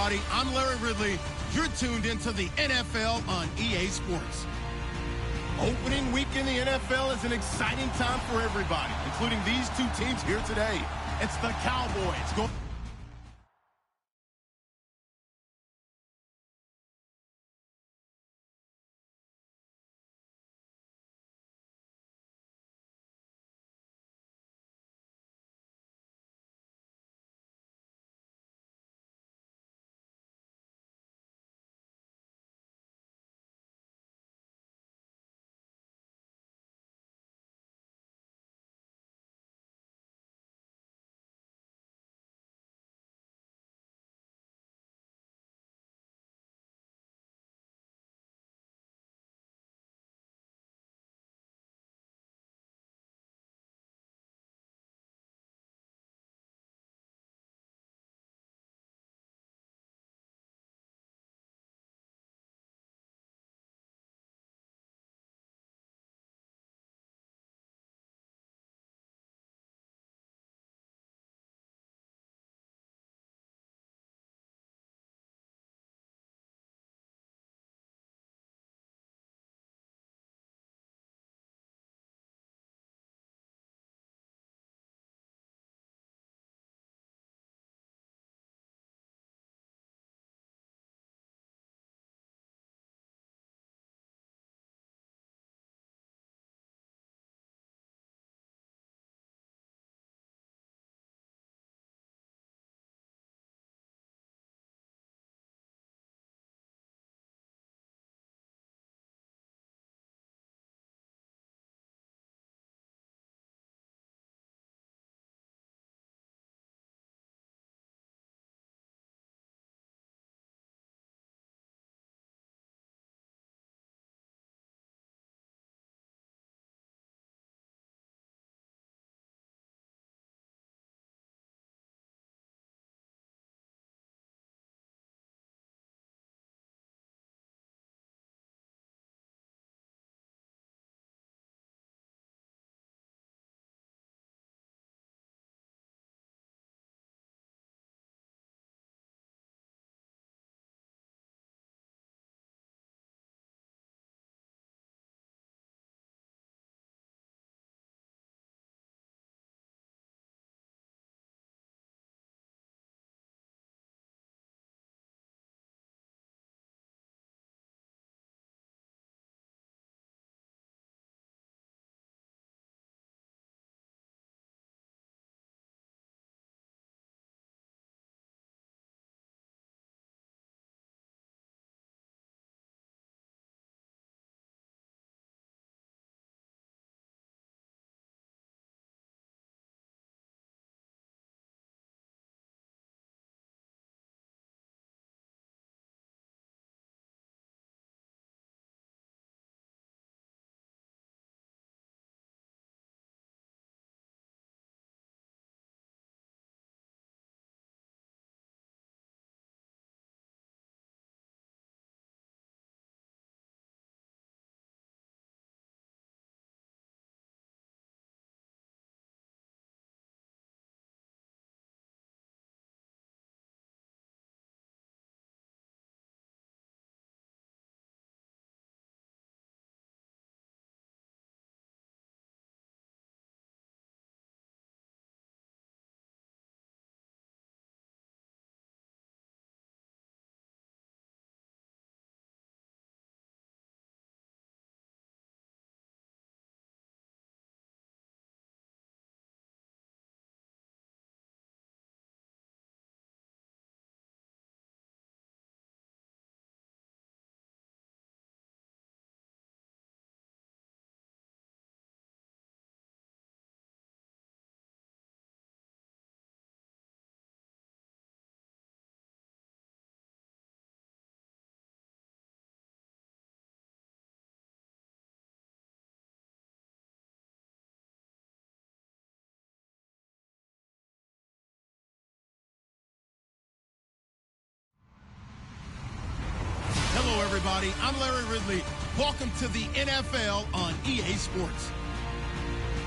everybody. I'm Larry Ridley. You're tuned into the NFL on EA Sports. Opening week in the NFL is an exciting time for everybody, including these two teams here today. It's the Cowboys. Hello, everybody. I'm Larry Ridley. Welcome to the NFL on EA Sports.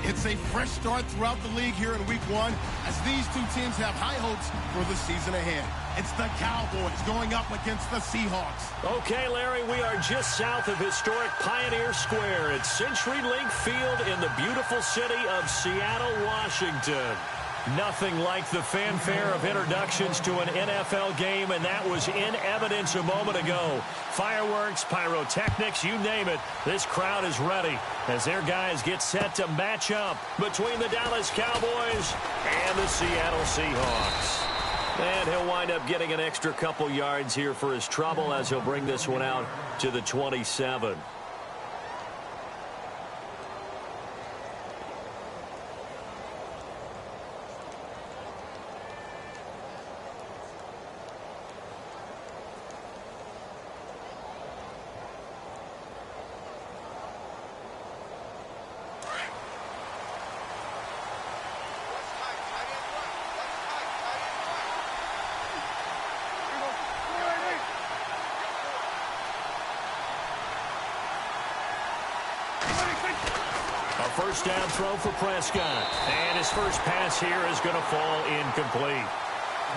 It's a fresh start throughout the league here in Week 1 as these two teams have high hopes for the season ahead. It's the Cowboys going up against the Seahawks. Okay, Larry, we are just south of historic Pioneer Square at CenturyLink Field in the beautiful city of Seattle, Washington. Nothing like the fanfare of introductions to an NFL game, and that was in evidence a moment ago. Fireworks, pyrotechnics, you name it. This crowd is ready as their guys get set to match up between the Dallas Cowboys and the Seattle Seahawks. And he'll wind up getting an extra couple yards here for his trouble as he'll bring this one out to the 27. First down throw for Prescott. And his first pass here is going to fall incomplete.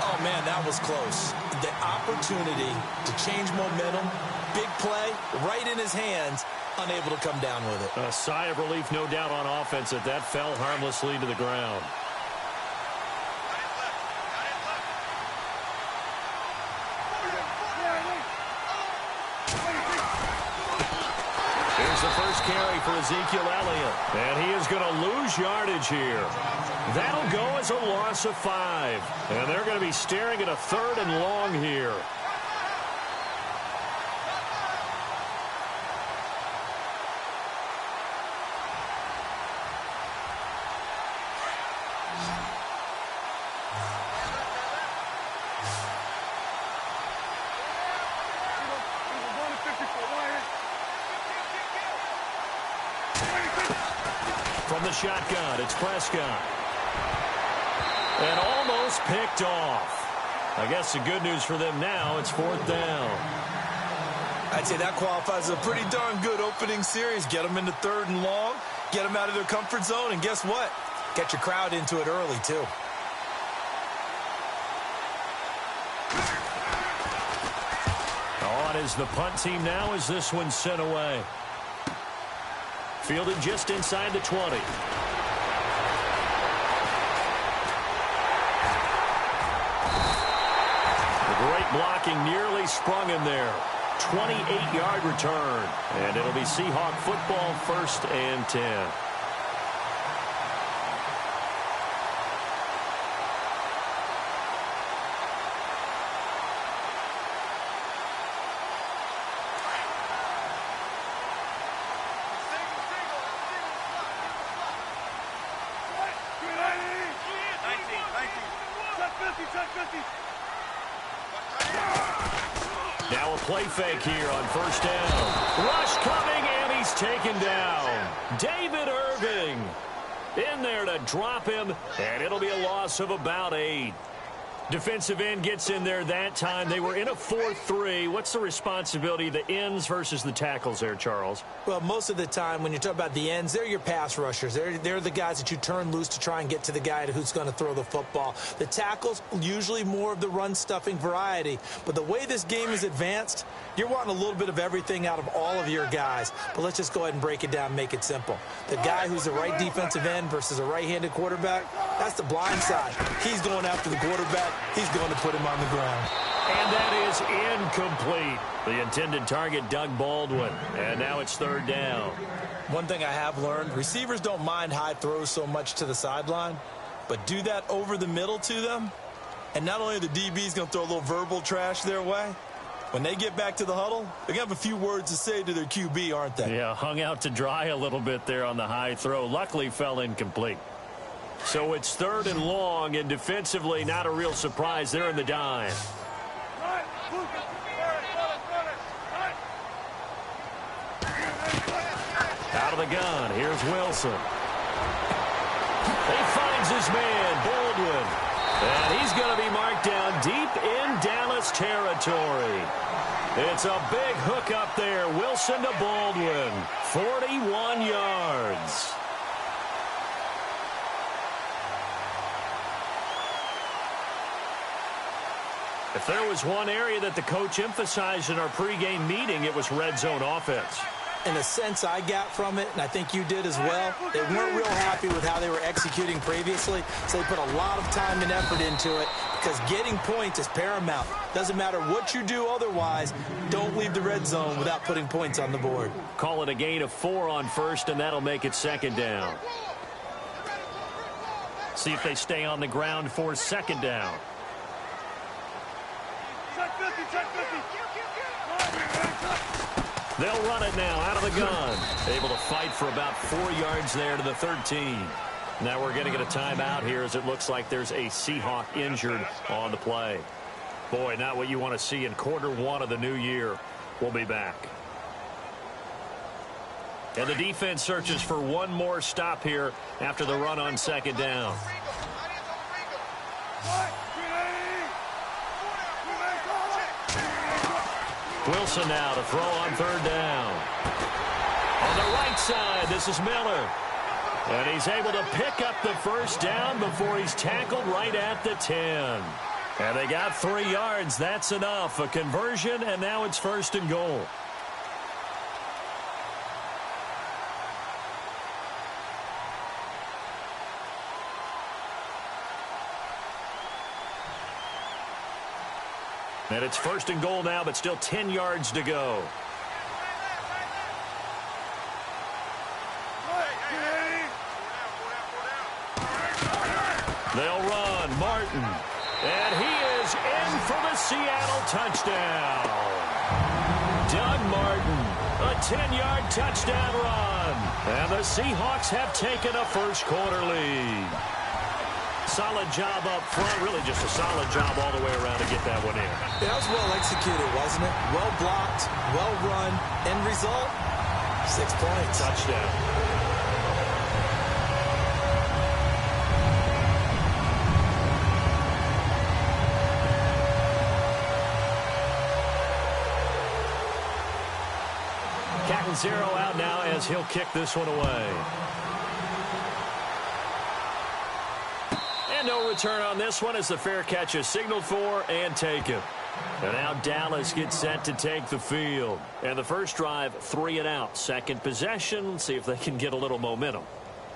Oh, man, that was close. The opportunity to change momentum, big play, right in his hands, unable to come down with it. A sigh of relief, no doubt, on offense that fell harmlessly to the ground. Here's the first carry for Ezekiel Elliott. And he is going to lose yardage here. That'll go as a loss of 5. And they're going to be staring at a 3rd and long here. From the shotgun, it's Prescott. And almost picked off. I guess the good news for them now, it's 4th down. I'd say that qualifies as a pretty darn good opening series. Get them into 3rd and long, get them out of their comfort zone, and guess what? Get your crowd into it early, too. On is the punt team now as this one's sent away. Fielded just inside the 20. The great blocking nearly sprung him there. 28-yard return. And it'll be Seahawk football, 1st and 10. Now a play fake here on 1st down. Rush coming, and he's taken down. David Irving in there to drop him, and it'll be a loss of about 8. Defensive end gets in there that time. They were in a 4-3. What's the responsibility of the ends versus the tackles there, Charles? Well, most of the time when you talk about the ends, they're your pass rushers. They're the guys that you turn loose to try and get to the guy who's going to throw the football. The tackles, usually more of the run-stuffing variety. But the way this game is advanced, you're wanting a little bit of everything out of all of your guys. But let's just go ahead and break it down and make it simple. The guy who's the right defensive end versus a right-handed quarterback, that's the blind side. He's going after the quarterback. He's going to put him on the ground. And that is incomplete. The intended target, Doug Baldwin. And now it's 3rd down. One thing I have learned, receivers don't mind high throws so much to the sideline, but do that over the middle to them, and not only are the DBs going to throw a little verbal trash their way, when they get back to the huddle, they're going to have a few words to say to their QB, aren't they? Yeah, hung out to dry a little bit there on the high throw. Luckily fell incomplete. So it's 3rd and long, and defensively not a real surprise. They're in the dime. Out of the gun, here's Wilson. He finds his man, Baldwin. And he's going to be marked down deep in Dallas territory. It's a big hook up there. Wilson to Baldwin. 41 yards. If there was one area that the coach emphasized in our pregame meeting, it was red zone offense. In a sense I got from it, and I think you did as well, they weren't real happy with how they were executing previously, so they put a lot of time and effort into it because getting points is paramount. Doesn't matter what you do otherwise, don't leave the red zone without putting points on the board. Call it a gain of 4 on first, and that'll make it second down. See if they stay on the ground for second down. They'll run it now out of the gun. Able to fight for about 4 yards there to the 13. Now we're going to get a timeout here as it looks like there's a Seahawk injured on the play. Boy, not what you want to see in quarter 1 of the new year. We'll be back. And the defense searches for one more stop here after the run on second down. Wilson now to throw on third down. On the right side, this is Miller. And he's able to pick up the first down before he's tackled right at the 10. And they got 3 yards. That's enough. A conversion, and now it's first and goal. And it's first and goal now, but still 10 yards to go. They'll run. Martin. And he is in for the Seattle touchdown. Doug Martin. A 10-yard touchdown run. And the Seahawks have taken a first quarter lead. Solid job up front. Really just a solid job all the way around to get that one in. That was well executed, wasn't it? Well blocked, well run. End result, 6 points. Touchdown. Catanzaro out now as he'll kick this one away. And no return on this one as the fair catch is signaled for and taken. And now Dallas gets set to take the field. And the first drive, 3 and out. Second possession, see if they can get a little momentum.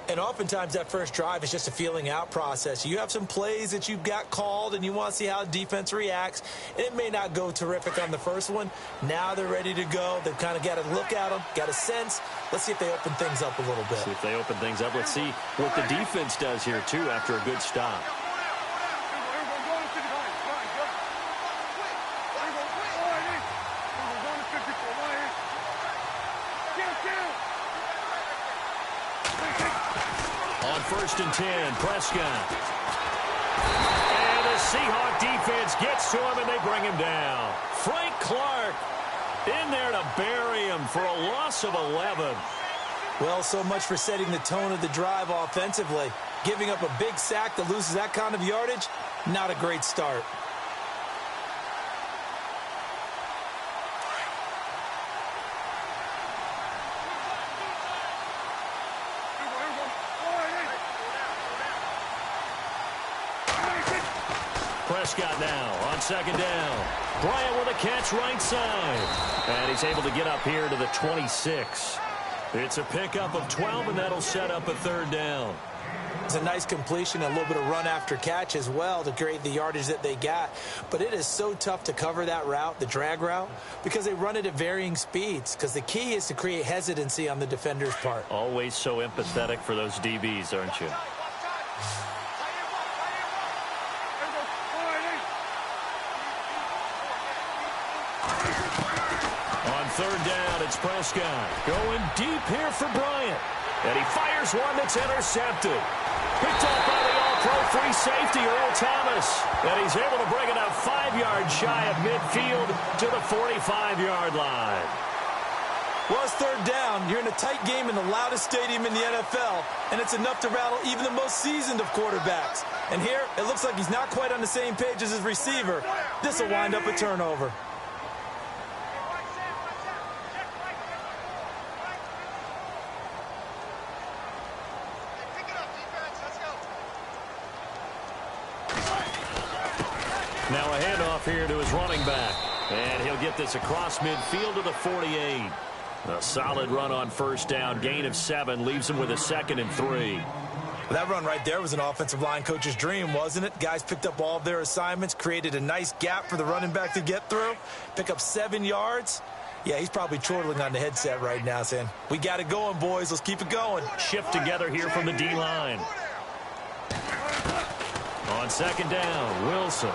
And oftentimes that first drive is just a feeling out process. You have some plays that you've got called and you want to see how defense reacts. And it may not go terrific on the first one. Now they're ready to go. They've kind of got to look at them, got a sense. Let's see if they open things up a little bit. See if they open things up. Let's see what the defense does here, too, after a good stop. First and 10, Prescott. And the Seahawk defense gets to him, and they bring him down. Frank Clark in there to bury him for a loss of 11. Well, so much for setting the tone of the drive offensively. Giving up a big sack that loses that kind of yardage, not a great start. Prescott now on second down. Bryant with a catch right side. And he's able to get up here to the 26. It's a pickup of 12, and that'll set up a third down. It's a nice completion, a little bit of run after catch as well to create the yardage that they got. But it is so tough to cover that route, the drag route, because they run it at varying speeds. Because the key is to create hesitancy on the defender's part. Always so empathetic for those DBs, aren't you? Third down, it's Prescott. Going deep here for Bryant. And he fires one that's intercepted. Picked off by the all-pro free safety, Earl Thomas. And he's able to bring it up 5 yards shy of midfield to the 45-yard line. Well, it's third down. You're in a tight game in the loudest stadium in the NFL, and it's enough to rattle even the most seasoned of quarterbacks. And here, it looks like he's not quite on the same page as his receiver. This will wind up a turnover. Now a handoff here to his running back. And he'll get this across midfield to the 48. A solid run on first down. Gain of 7 leaves him with a 2nd and 3. That run right there was an offensive line coach's dream, wasn't it? Guys picked up all of their assignments, created a nice gap for the running back to get through, pick up 7 yards. Yeah, he's probably chortling on the headset right now saying, we got it going, boys. Let's keep it going. Shift together here from the D-line. On second down, Wilson.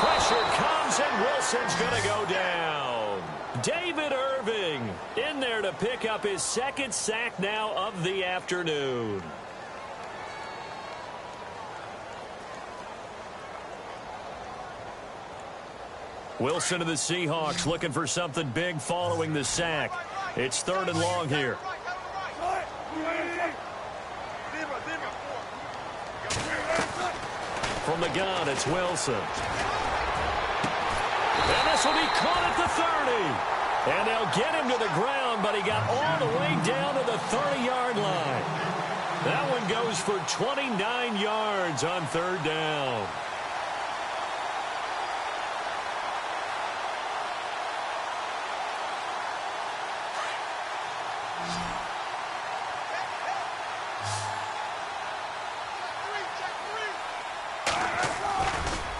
Pressure comes, and Wilson's going to go down. David Irving in there to pick up his 2nd sack now of the afternoon. Wilson of the Seahawks looking for something big following the sack. It's 3rd and long here. From the gun, it's Wilson. And this will be caught at the 30. And they'll get him to the ground, but he got all the way down to the 30-yard line. That one goes for 29 yards on 3rd down.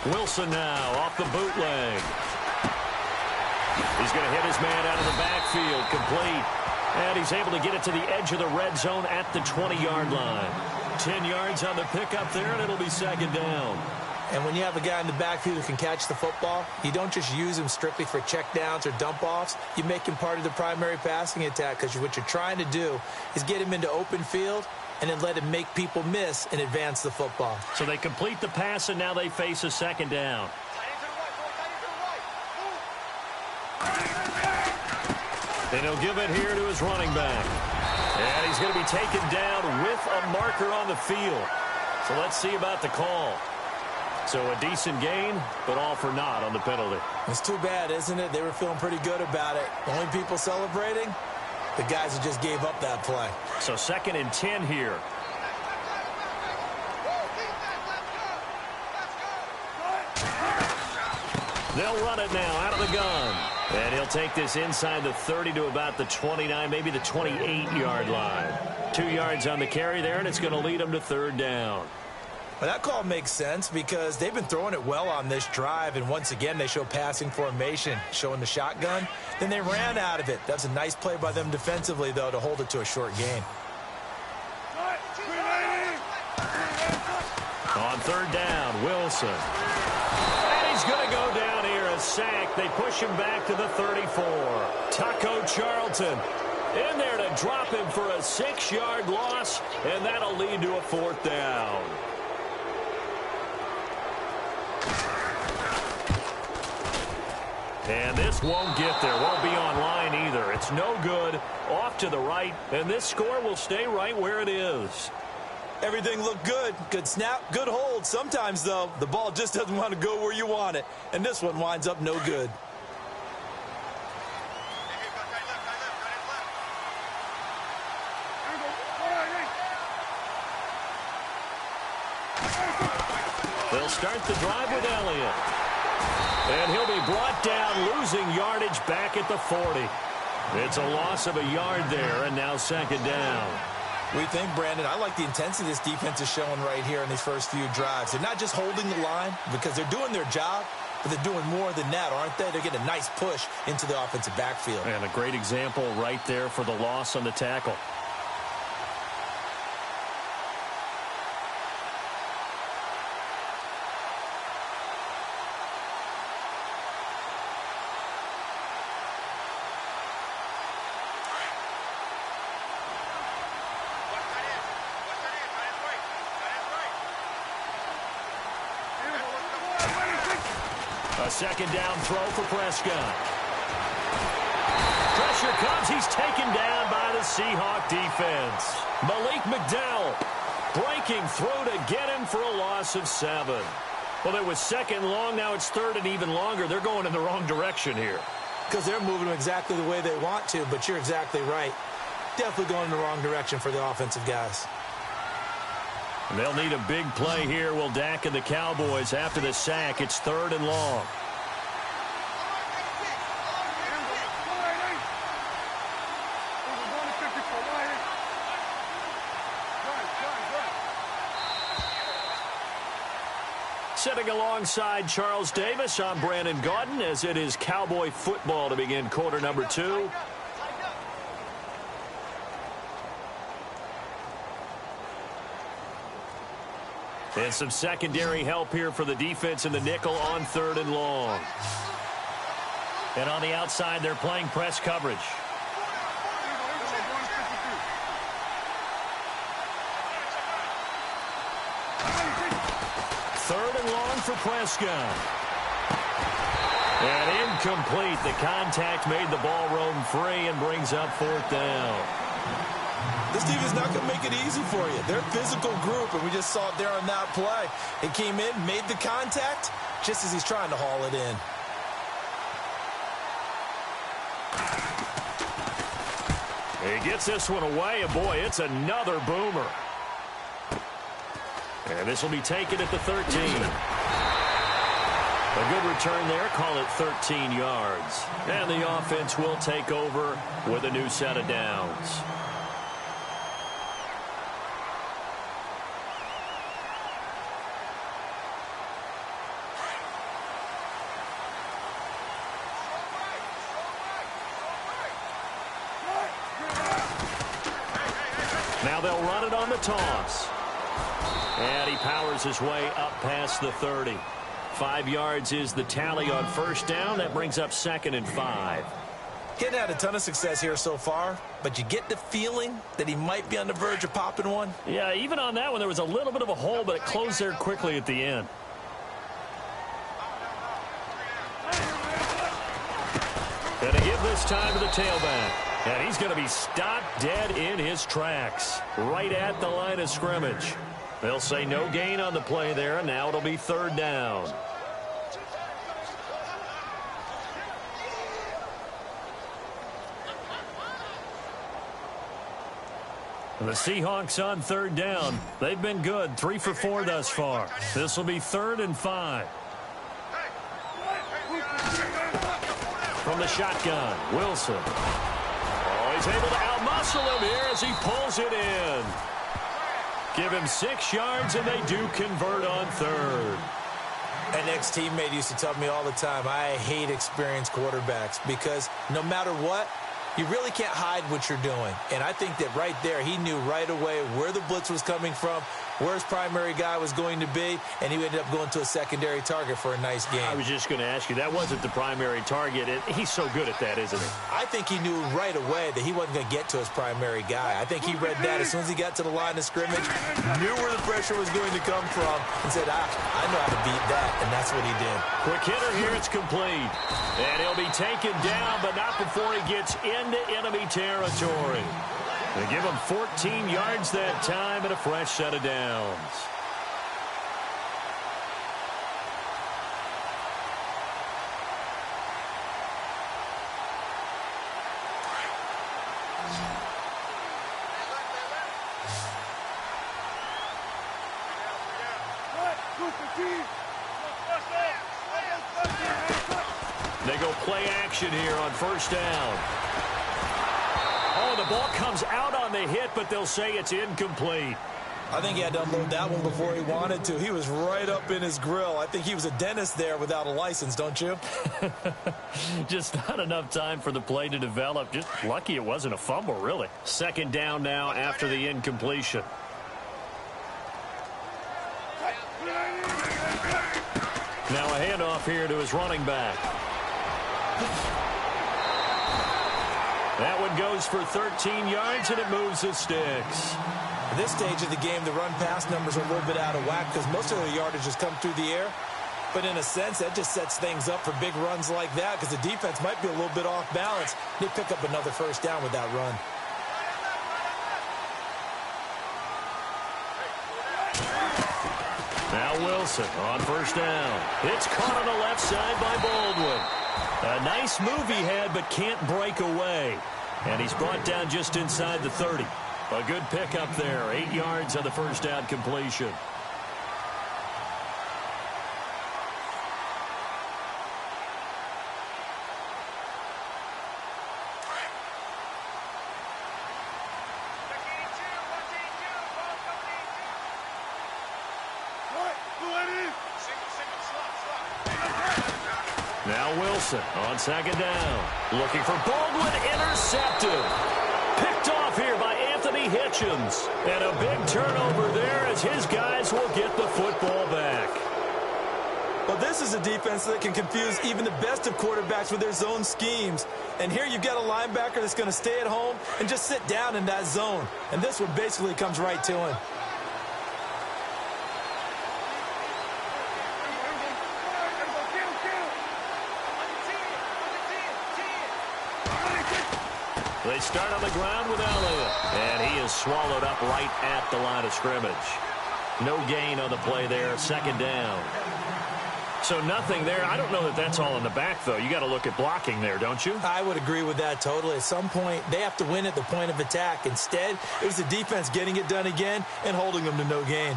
Wilson now off the bootleg. He's going to hit his man out of the backfield, complete. And he's able to get it to the edge of the red zone at the 20-yard line. 10 yards on the pickup there, and it'll be 2nd down. And when you have a guy in the backfield who can catch the football, you don't just use him strictly for checkdowns or dump-offs. You make him part of the primary passing attack, because what you're trying to do is get him into open field and then let him make people miss and advance the football. So they complete the pass, and now they face a 2nd down. And he'll give it here to his running back. And he's going to be taken down with a marker on the field. So let's see about the call. So a decent gain, but all for naught on the penalty. It's too bad, isn't it? They were feeling pretty good about it. The only people celebrating, the guys who just gave up that play. So 2nd and 10 here. They'll run it now out of the gun. And he'll take this inside the 30 to about the 29, maybe the 28-yard line. 2 yards on the carry there, and it's going to lead them to 3rd down. Well, that call makes sense because they've been throwing it well on this drive, and once again they show passing formation, showing the shotgun. Then they ran out of it. That's a nice play by them defensively, though, to hold it to a short gain. On 3rd down, Wilson. And he's going to go down here, a sack. They push him back to the 34. Taco Charlton in there to drop him for a 6-yard loss, and that'll lead to a 4th down. And this won't get there. Won't be online either. It's no good. Off to the right. And this score will stay right where it is. Everything looked good. Good snap, good hold. Sometimes, though, the ball just doesn't want to go where you want it. And this one winds up no good. They'll start the drive with Elliott. And he'll be brought down, losing yardage back at the 40. It's a loss of a yard there, and now 2nd down. We think, Brandon, I like the intensity this defense is showing right here in these first few drives. They're not just holding the line because they're doing their job, but they're doing more than that, aren't they? They're getting a nice push into the offensive backfield. And a great example right there for the loss on the tackle. A 2nd down throw for Prescott. Pressure comes. He's taken down by the Seahawk defense. Malik McDowell breaking through to get him for a loss of 7. Well, it was 2nd long. Now it's 3rd and even longer. They're going in the wrong direction here. Because they're moving them exactly the way they want to, but you're exactly right. Definitely going in the wrong direction for the offensive guys. They'll need a big play here, will Dak and the Cowboys. After the sack, it's 3rd and long. Sitting alongside Charles Davis, I'm Brandon Gaudin, as it is Cowboy football to begin quarter number 2. And some secondary help here for the defense in the nickel on 3rd and long. And on the outside, they're playing press coverage. Third and long for Prescott. And incomplete. The contact made the ball roam free and brings up 4th down. This team is not going to make it easy for you. They're a physical group, and we just saw it there on that play. He came in, made the contact, just as he's trying to haul it in. He gets this one away, and boy, it's another boomer. And this will be taken at the 13. A good return there, call it 13 yards. And the offense will take over with a new set of downs. Now they'll run it on the toss. And he powers his way up past the 30. 5 yards is the tally on 1st down. That brings up 2nd and 5. He hadn't had a ton of success here so far, but you get the feeling that he might be on the verge of popping one. Yeah, even on that one, there was a little bit of a hole, but it closed there quickly at the end. And to give this time to the tailback. And he's going to be stopped dead in his tracks, right at the line of scrimmage. They'll say no gain on the play there, and now it'll be 3rd down. The Seahawks on 3rd down. They've been good, 3 for 4 thus far. This will be 3rd and 5. From the shotgun, Wilson. Oh, he's able to outmuscle him here as he pulls it in. Give him 6 yards, and they do convert on 3rd. An ex-teammate used to tell me all the time, I hate experienced quarterbacks because no matter what, you really can't hide what you're doing. And I think that right there, he knew right away where the blitz was coming from, where his primary guy was going to be, and he ended up going to a secondary target for a nice game. I was just going to ask you, that wasn't the primary target. He's so good at that, isn't he? I think he knew right away that he wasn't going to get to his primary guy. I think he read that as soon as he got to the line of scrimmage, knew where the pressure was going to come from, and said, I know how to beat that, and that's what he did. Quick hitter here, it's complete. And he'll be taken down, but not before he gets into enemy territory. They give him 14 yards that time and a fresh set of downs. They go play action here on 1st down. Oh, the ball comes out on the hit, but they'll say it's incomplete. I think he had to unload that one before he wanted to. He was right up in his grill. I think he was a dentist there without a license, don't you? Just not enough time for the play to develop. Just lucky it wasn't a fumble, really. 2nd down now after the incompletion. Now a handoff here to his running back. That one goes for 13 yards, and it moves the sticks. At this stage of the game, the run-pass numbers are a little bit out of whack because most of the yardage has come through the air. But in a sense, that just sets things up for big runs like that because the defense might be a little bit off balance. They pick up another 1st down with that run. Now Wilson on 1st down. It's caught on the left side by Baldwin. A nice move he had, but can't break away. And he's brought down just inside the 30. A good pickup there. 8 yards on the first down completion. Now Wilson on second down. Looking for Baldwin, intercepted. Picked off here by Anthony Hitchens. And a big turnover there as his guys will get the football back. Well, this is a defense that can confuse even the best of quarterbacks with their zone schemes. And here you've got a linebacker that's going to stay at home and just sit down in that zone. And this one basically comes right to him. They start on the ground with Elliott, and he is swallowed up right at the line of scrimmage. No gain on the play there, second down. So nothing there. I don't know that that's all in the back, though. You got to look at blocking there, don't you? I would agree with that totally. At some point, they have to win at the point of attack. Instead, it was the defense getting it done again and holding them to no gain.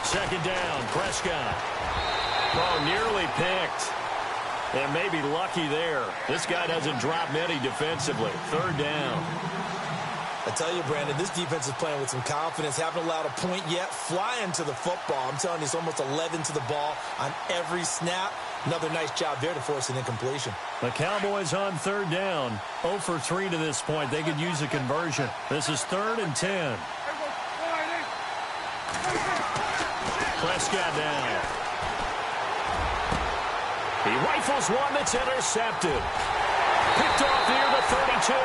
Second down, Prescott. Oh, nearly picked. And maybe lucky there. This guy doesn't drop many defensively. Third down. I tell you, Brandon, this defense is playing with some confidence. Haven't allowed a point yet. Flying to the football. I'm telling you, it's almost 11 to the ball on every snap. Another nice job there to force an incompletion. The Cowboys on third down. 0 for 3 to this point. They could use a conversion. This is 3rd and 10. Prescott down. He rifles one that's intercepted. Picked off near the 32.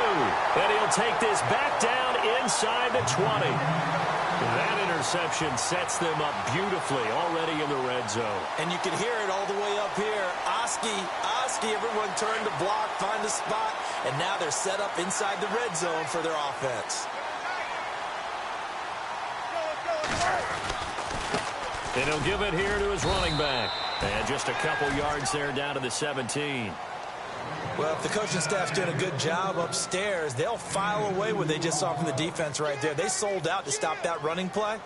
And he'll take this back down inside the 20. That interception sets them up beautifully already in the red zone. And you can hear it all the way up here. Oski, everyone turned to block, find a spot, and now they're set up inside the red zone for their offense. And he'll give it here to his running back. And just a couple yards there down to the 17. Well, if the coaching staff's doing a good job upstairs, they'll file away what they just saw from the defense right there. They sold out to stop that running play.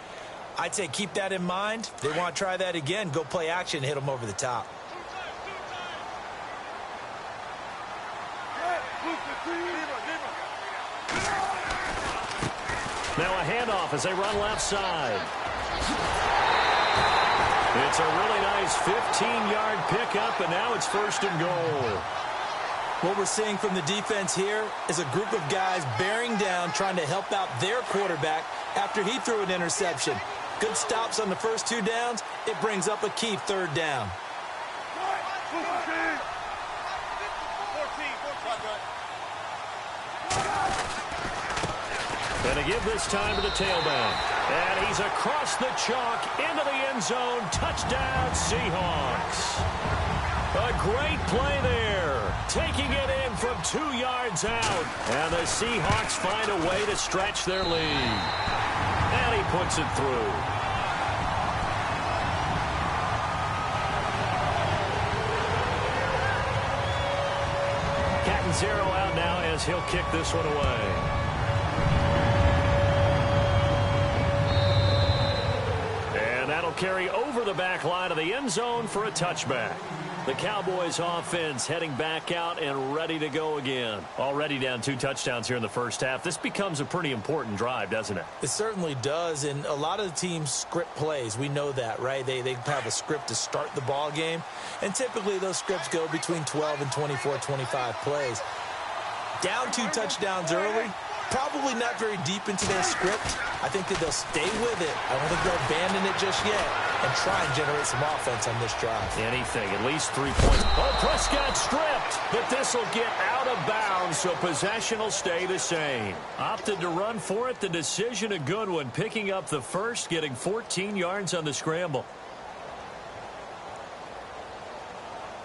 I'd say keep that in mind. If they want to try that again, go play action, hit them over the top. Now a handoff as they run left side. It's a really nice 15-yard pickup, and now it's 1st and goal. What we're seeing from the defense here is a group of guys bearing down, trying to help out their quarterback after he threw an interception. Good stops on the first 2 downs. It brings up a key 3rd down. And to give this time to the tailback. And he's across the chalk into the end zone. Touchdown, Seahawks. A great play there. Taking it in from 2 yards out. And the Seahawks find a way to stretch their lead. And he puts it through. Catanzaro out now as he'll kick this one away. That'll carry over the back line of the end zone for a touchback. The Cowboys offense heading back out and ready to go again. Already down 2 touchdowns here in the first half. This becomes a pretty important drive, doesn't it? It certainly does, and a lot of the teams script plays. We know that, right? They have a script to start the ball game, and typically those scripts go between 12 and 24, 25 plays. Down 2 touchdowns early, probably not very deep into their script. I think that they'll stay with it. I don't think they'll abandon it just yet and try and generate some offense on this drive. Anything, at least 3 points. Oh, Prescott stripped, but this will get out of bounds, so possession will stay the same. Opted to run for it. The decision a good one, picking up the first, getting 14 yards on the scramble.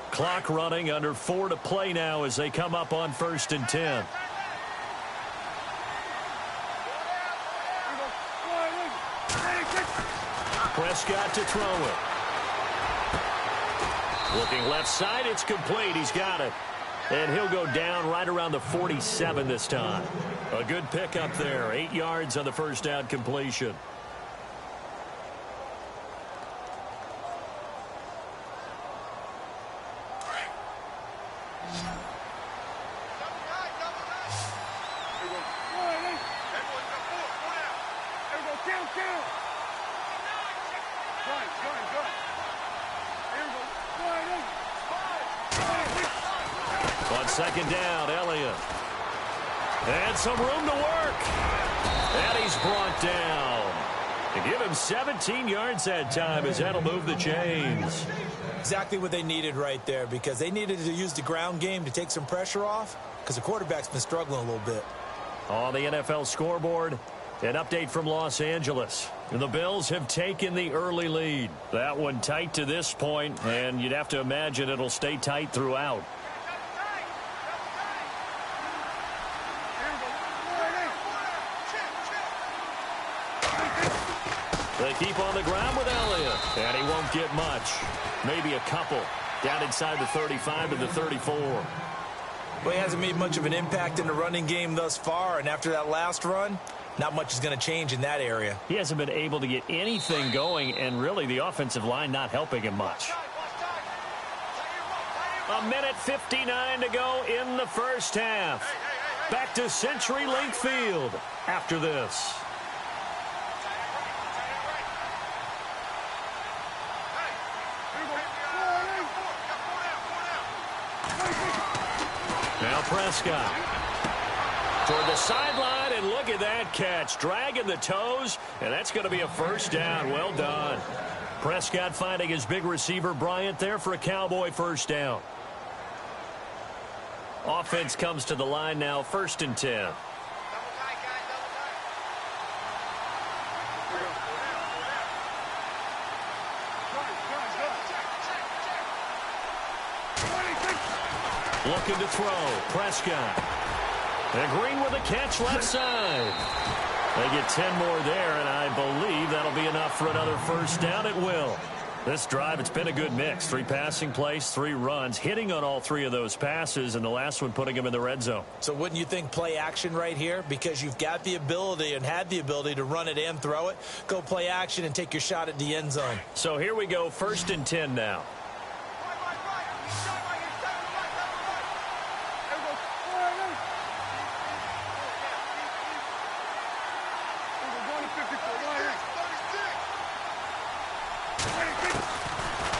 Clock running, under 4 to play now as they come up on 1st and 10. Prescott to throw it. Looking left side, it's complete. He's got it. And he'll go down right around the 47 this time. A good pickup there. 8 yards on the first down completion. On second down, Elliott. And some room to work. And he's brought down. To give him 17 yards that time as that'll move the chains. Exactly what they needed right there, because they needed to use the ground game to take some pressure off, because the quarterback's been struggling a little bit. On the NFL scoreboard, an update from Los Angeles. The Bills have taken the early lead. That one tight to this point, and you'd have to imagine it'll stay tight throughout. They keep on the ground with Elliott, and he won't get much. Maybe a couple. Down inside the 35 to the 34. Well, he hasn't made much of an impact in the running game thus far, and after that last run, not much is going to change in that area. He hasn't been able to get anything going, and really the offensive line not helping him much. A minute 59 to go in the first half. Back to CenturyLink Field after this. Now Prescott toward the sideline, and look at that catch. Dragging the toes, and that's going to be a first down. Well done. Prescott finding his big receiver Bryant there for a Cowboy first down. Offense comes to the line now, 1st and 10. Looking to throw. Prescott. And Green with a catch left side. They get 10 more there, and I believe that'll be enough for another first down. It will. This drive, it's been a good mix. 3 passing plays, 3 runs, hitting on all 3 of those passes, and the last one putting him in the red zone. So wouldn't you think play action right here? Because you've got the ability and had the ability to run it and throw it. Go play action and take your shot at the end zone. So here we go, 1st and 10 now.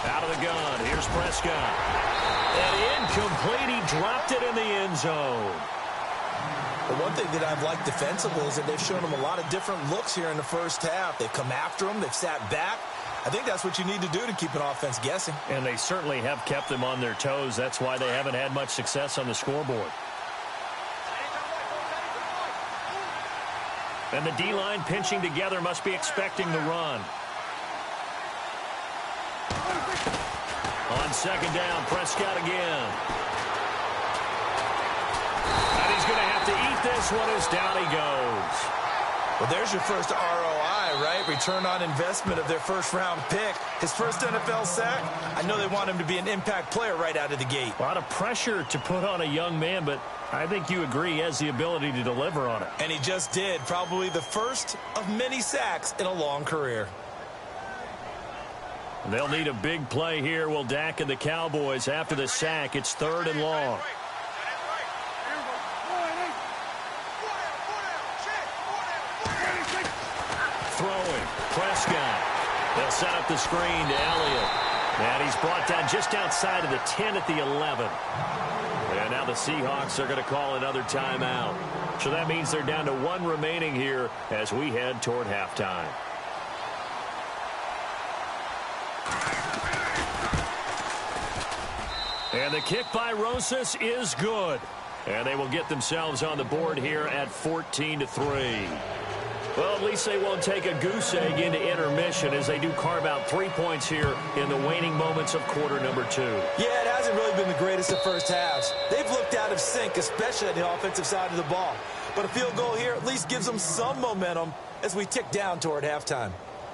Out of the gun, here's Prescott. And incomplete, he dropped it in the end zone. Well, one thing that I've liked defensively is that they've shown him a lot of different looks here in the first half. They've come after him, they've sat back. I think that's what you need to do to keep an offense guessing. And they certainly have kept them on their toes. That's why they haven't had much success on the scoreboard. And the D-line pinching together, must be expecting the run. On 2nd down, Prescott again. And he's going to have to eat this one as down he goes. Well, there's your first ROI, right? Return on investment of their first-round pick. His first NFL sack. I know they want him to be an impact player right out of the gate. A lot of pressure to put on a young man, but I think you agree he has the ability to deliver on it. And he just did. Probably the first of many sacks in a long career. They'll need a big play here. Will Dak and the Cowboys after the sack. It's 3rd and long. Throwing. Prescott. They'll set up the screen to Elliott. And he's brought down just outside of the 10 at the 11. And now the Seahawks are going to call another timeout. So that means they're down to 1 remaining here as we head toward halftime. And the kick by Rosas is good. And they will get themselves on the board here at 14-3. Well, at least they won't take a goose egg into intermission as they do carve out 3 points here in the waning moments of quarter number 2. Yeah, it hasn't really been the greatest of first halves. They've looked out of sync, especially on the offensive side of the ball. But a field goal here at least gives them some momentum as we tick down toward halftime.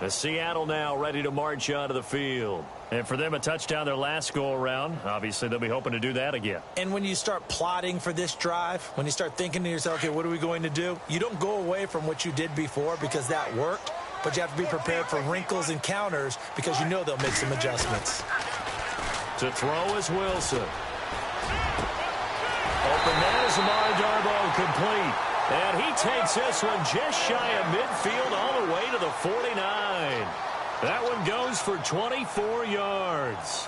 Seattle now ready to march onto the field. And for them, a touchdown their last go-around. Obviously, they'll be hoping to do that again. And when you start plotting for this drive, when you start thinking to yourself, okay, what are we going to do? You don't go away from what you did before because that worked, but you have to be prepared for wrinkles and counters because you know they'll make some adjustments. To throw is Wilson. Open man is Amari Darboh, complete. And he takes this one just shy of midfield all the way to the 49. That one goes for 24 yards.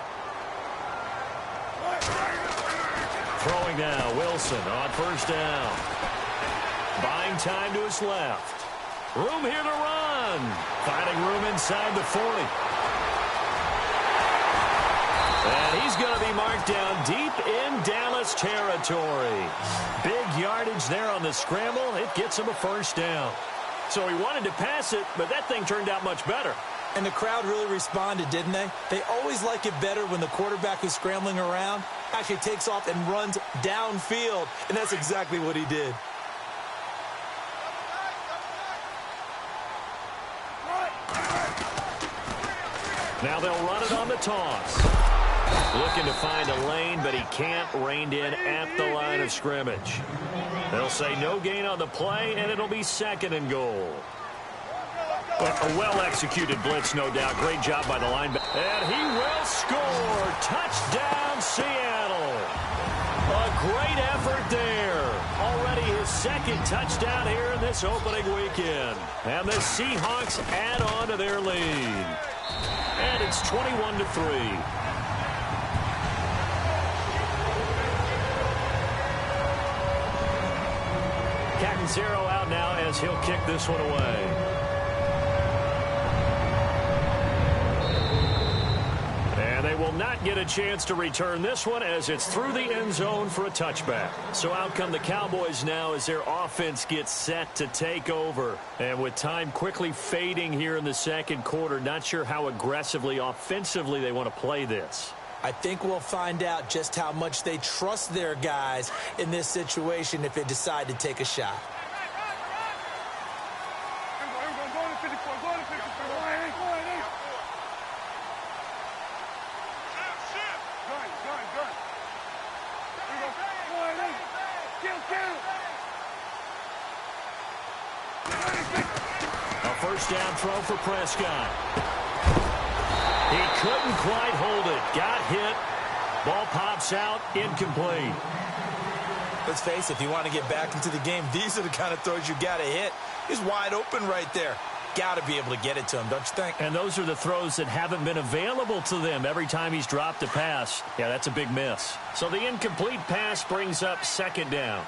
Throwing now, Wilson on first down. Buying time to his left. Room here to run. Finding room inside the 40. And he's going to be marked down deep in Dallas territory. Big yardage there on the scramble. It gets him a first down. So he wanted to pass it, but that thing turned out much better. And the crowd really responded, didn't they? They always like it better when the quarterback who's scrambling around actually takes off and runs downfield. And that's exactly what he did. Now they'll run it on the toss. Looking to find a lane, but he can't. Reined in at the line of scrimmage. They'll say no gain on the play, and it'll be 2nd and goal. A well-executed blitz, no doubt. Great job by the linebacker. And he will score. Touchdown, Seattle. A great effort there. Already his 2nd touchdown here in this opening weekend. And the Seahawks add on to their lead. And it's 21-3. Catanzaro out now as he'll kick this one away. And they will not get a chance to return this one as it's through the end zone for a touchback. So out come the Cowboys now as their offense gets set to take over. And with time quickly fading here in the second quarter, not sure how aggressively, offensively they want to play this. I think we'll find out just how much they trust their guys in this situation if they decide to take a shot. A first down throw for Prescott. He couldn't quite hold it. Got hit. Ball pops out. Incomplete. Let's face it, if you want to get back into the game, these are the kind of throws you got to hit. He's wide open right there. Got to be able to get it to him, don't you think? And those are the throws that haven't been available to them every time he's dropped a pass. Yeah, that's a big miss. So the incomplete pass brings up 2nd down.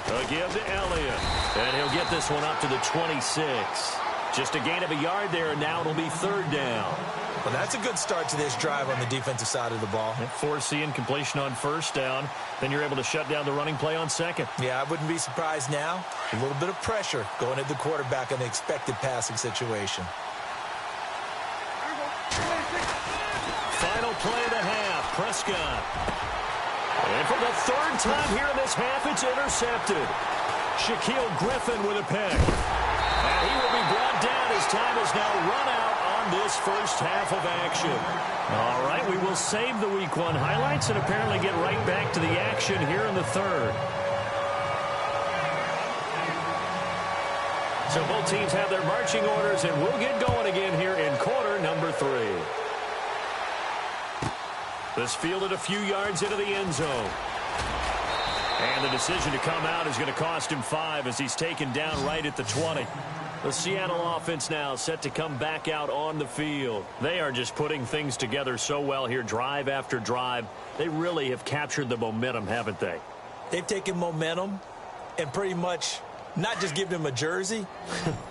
A give to Elliott. And he'll get this one up to the 26. Just a gain of a yard there, and now it'll be 3rd down. Well, that's a good start to this drive on the defensive side of the ball. Force the incompletion on first down. Then you're able to shut down the running play on 2nd. Yeah, I wouldn't be surprised now. A little bit of pressure going at the quarterback in the expected passing situation. Final play of the half. Prescott. And for the 3rd time here in this half, it's intercepted. Shaquille Griffin with a pick. And he will be brought down as time is now run out on this first half of action. All right, we will save the Week 1 highlights and apparently get right back to the action here in the 3rd. So both teams have their marching orders, and we'll get going again here in quarter number 3. This fielded a few yards into the end zone. And the decision to come out is going to cost him 5 as he's taken down right at the 20. The Seattle offense now set to come back out on the field. They are just putting things together so well here, drive after drive. They really have captured the momentum, haven't they? They've taken momentum and pretty much not just given him a jersey,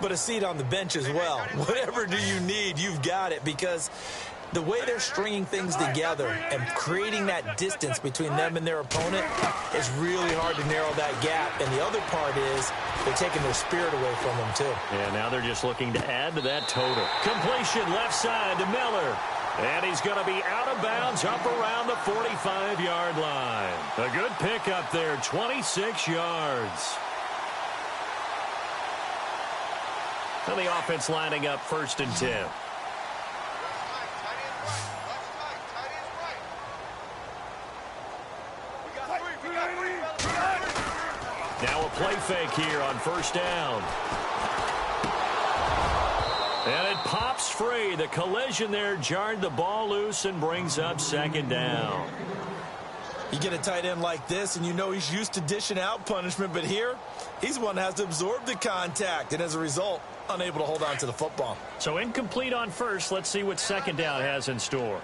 but a seat on the bench as well. Whatever do you need, you've got it, because the way they're stringing things together and creating that distance between them and their opponent is really hard to narrow that gap. And the other part is they're taking their spirit away from them, too. Yeah, now they're just looking to add to that total. Completion left side to Miller. And he's going to be out of bounds up around the 45-yard line. A good pickup there, 26 yards. And the offense lining up 1st and 10. Now a play fake here on 1st down. And it pops free. The collision there jarred the ball loose and brings up 2nd down. You get a tight end like this, and you know he's used to dishing out punishment, but here, he's the one that has to absorb the contact, and as a result, unable to hold on to the football. So incomplete on 1st. Let's see what 2nd down has in store.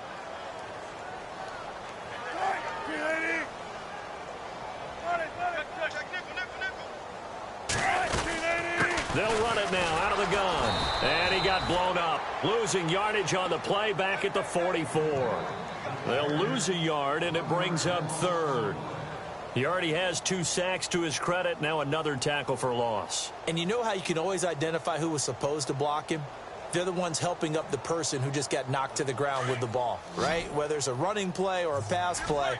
They'll run it now out of the gun. And he got blown up. Losing yardage on the play back at the 44. They'll lose a yard, and it brings up 3rd. He already has 2 sacks to his credit. Now another tackle for loss. And you know how you can always identify who was supposed to block him? They're the ones helping up the person who just got knocked to the ground with the ball, right? Whether it's a running play or a pass play,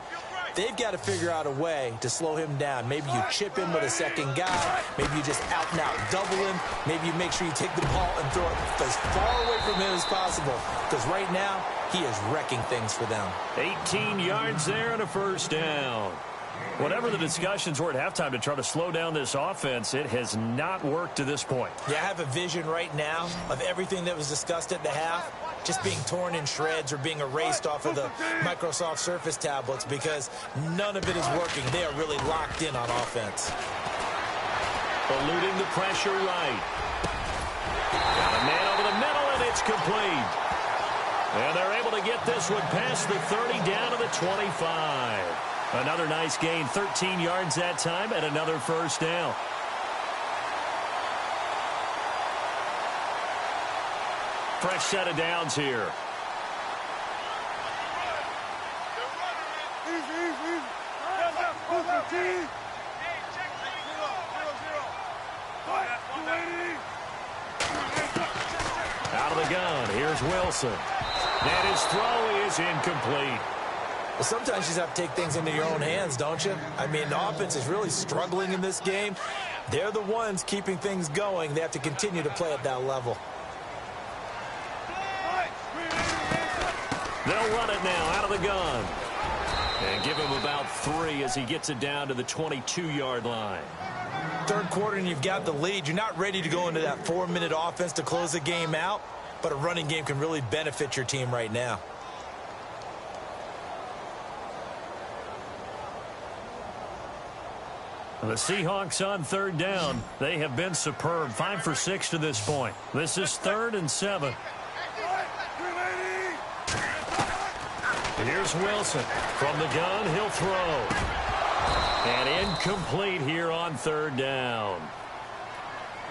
they've got to figure out a way to slow him down. Maybe you chip him with a second guy. Maybe you just out and out double him. Maybe you make sure you take the ball and throw it as far away from him as possible. Because right now, he is wrecking things for them. 18 yards there and a 1st down. Whatever the discussions were at halftime to try to slow down this offense, it has not worked to this point. Yeah, I have a vision right now of everything that was discussed at the half just being torn in shreds or being erased off of the Microsoft Surface tablets because none of it is working. They are really locked in on offense. Eluding the pressure right. Got a man over the middle, and it's complete. And they're able to get this one past the 30 down to the 25. Another nice gain, 13 yards that time, and another 1st down. Fresh set of downs here. Out of the gun, here's Wilson. And his throw is incomplete. Well, sometimes you just have to take things into your own hands, don't you? I mean, the offense is really struggling in this game. They're the ones keeping things going. They have to continue to play at that level. They'll run it now out of the gun. And give him about 3 as he gets it down to the 22-yard line. 3rd quarter and you've got the lead. You're not ready to go into that 4-minute offense to close the game out, but a running game can really benefit your team right now. The Seahawks on 3rd down. They have been superb. 5 for 6 to this point. This is 3rd and 7. Here's Wilson. From the gun, he'll throw. And incomplete here on 3rd down.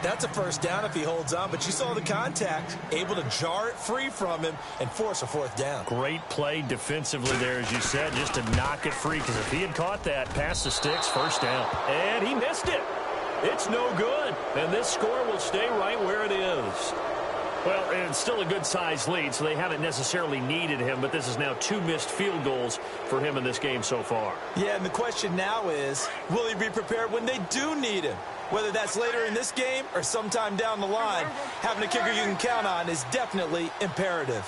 That's a 1st down if he holds on, but you saw the contact, able to jar it free from him and force a 4th down. Great play defensively there, as you said, just to knock it free, because if he had caught that, past the sticks, 1st down. And he missed it. It's no good. And this score will stay right where it is. Well, it's still a good-sized lead, so they haven't necessarily needed him, but this is now 2 missed field goals for him in this game so far. Yeah, and the question now is, will he be prepared when they do need him? Whether that's later in this game or sometime down the line, having a kicker you can count on is definitely imperative.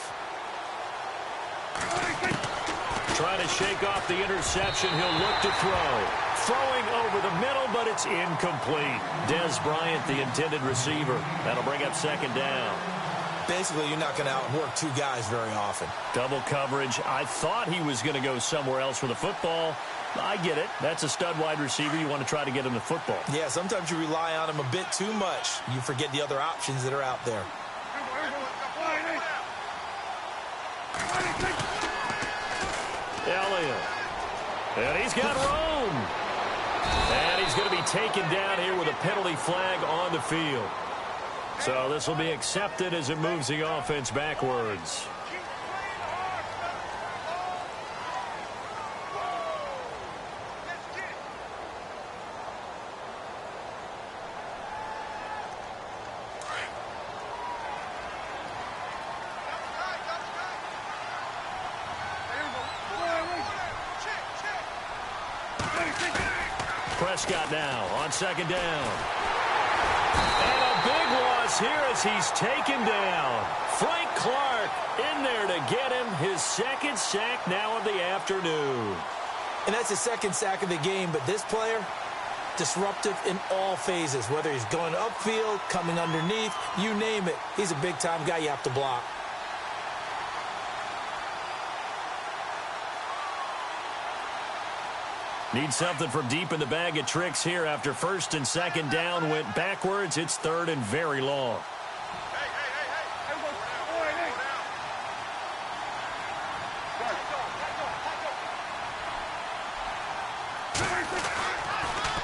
Trying to shake off the interception. He'll look to throw. Throwing over the middle, but it's incomplete. Des Bryant, the intended receiver. That'll bring up 2nd down. Basically, you're not going to outwork 2 guys very often. Double coverage. I thought he was going to go somewhere else with the football. I get it. That's a stud wide receiver. You want to try to get him the football. Yeah, sometimes you rely on him a bit too much. You forget the other options that are out there. Elliott. And he's got room. And he's going to be taken down here with a penalty flag on the field. So this will be accepted as it moves the offense backwards. Prescott now on second down. And a big loss here as he's taken down. Frank Clark in there to get him his second sack now of the afternoon. And that's his second sack of the game, but this player, disruptive in all phases, whether he's going upfield, coming underneath, you name it. He's a big-time guy you have to block. Need something from deep in the bag of tricks here after first and second down went backwards. It's third and very long.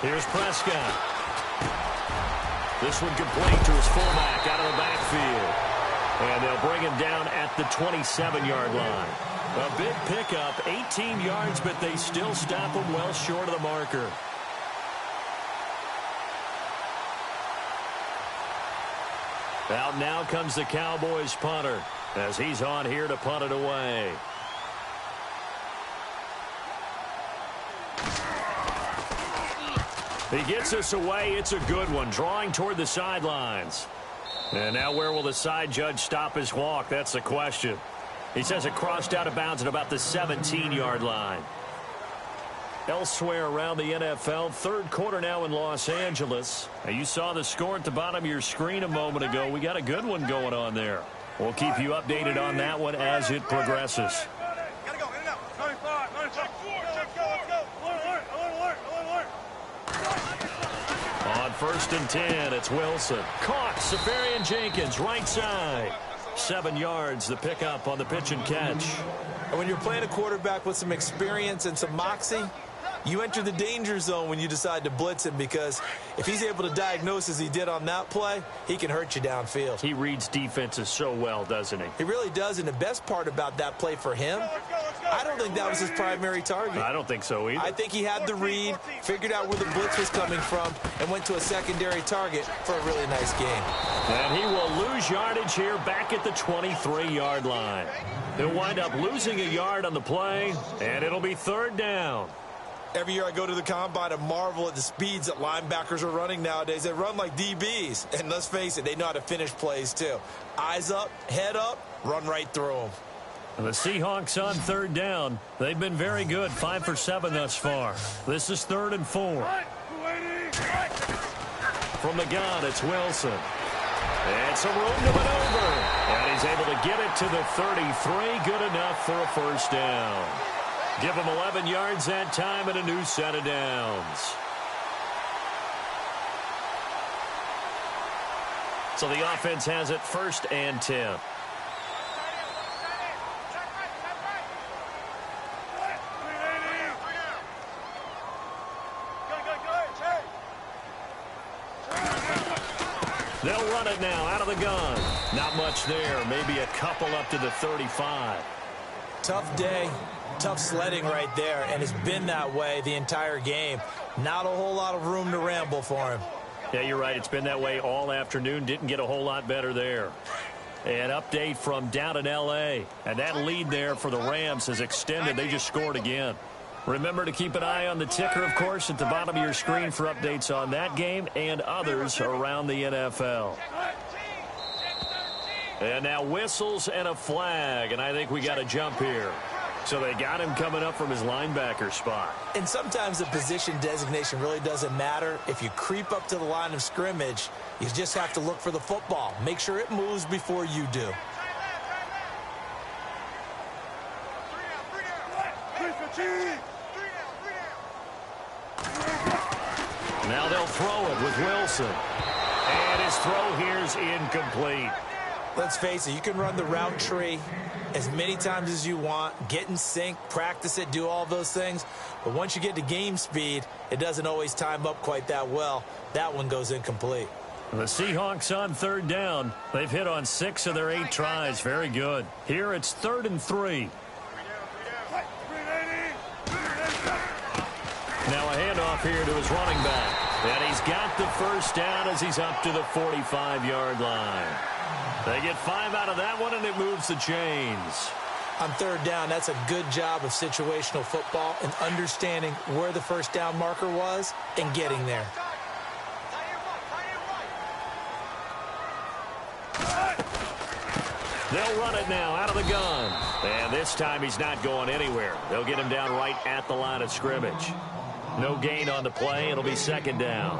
Here's Prescott. This one complete to his fullback out of the backfield. And they'll bring him down at the 27-yard line. A big pickup, 18 yards, but they still stop him well short of the marker. Out now comes the Cowboys punter as he's on here to punt it away. He gets us away. It's a good one, drawing toward the sidelines. And now where will the side judge stop his walk? That's the question. He says it crossed out of bounds at about the 17-yard line. Elsewhere around the NFL, third quarter now in Los Angeles. Now you saw the score at the bottom of your screen a moment ago. We got a good one going on there. We'll keep you updated on that one as it progresses. On first and 10, it's Wilson. Caught, Safarian Jenkins, right side. 7 yards, the pickup on the pitch and catch. And when you're playing a quarterback with some experience and some moxie, you enter the danger zone when you decide to blitz him, because if he's able to diagnose as he did on that play, he can hurt you downfield. He reads defenses so well, doesn't he? He really does, and the best part about that play for him, I don't think that was his primary target. I don't think so either. I think he had the read, figured out where the blitz was coming from, and went to a secondary target for a really nice game. And he will lose yardage here back at the 23-yard line. He'll wind up losing a yard on the play, and it'll be third down. Every year I go to the combine and marvel at the speeds that linebackers are running nowadays. They run like DBs. And let's face it, they know how to finish plays too. Eyes up, head up, run right through them. And the Seahawks on third down. They've been very good, 5 for 7 thus far. This is 3rd and 4. From the gun, it's Wilson. And some room to maneuver. And he's able to get it to the 33. Good enough for a first down. Give him 11 yards that time and a new set of downs. So the offense has it 1st and 10. They'll run it now out of the gun. Not much there. Maybe a couple up to the 35. Tough day. Tough sledding right there, and it's been that way the entire game. Not a whole lot of room to ramble for him. Yeah, you're right. It's been that way all afternoon. Didn't get a whole lot better there. An update from down in L.A., and that lead there for the Rams has extended. They just scored again. Remember to keep an eye on the ticker, of course, at the bottom of your screen for updates on that game and others around the NFL. And now whistles and a flag, and I think we got a jump here. So they got him coming up from his linebacker spot. And sometimes the position designation really doesn't matter. If you creep up to the line of scrimmage, you just have to look for the football. Make sure it moves before you do. Now they'll throw it with Wilson. And his throw here's incomplete. Let's face it, you can run the route tree as many times as you want, get in sync, practice it, do all those things. But once you get to game speed, it doesn't always time up quite that well. That one goes incomplete. The Seahawks on third down. They've hit on 6 of their 8 tries. Very good. Here it's 3rd and 3. Now a handoff here to his running back. And he's got the first down as he's up to the 45-yard line. They get 5 out of that one, and it moves the chains. On third down, that's a good job of situational football and understanding where the first down marker was and getting there. They'll run it now out of the gun. And this time he's not going anywhere. They'll get him down right at the line of scrimmage. No gain on the play. It'll be second down.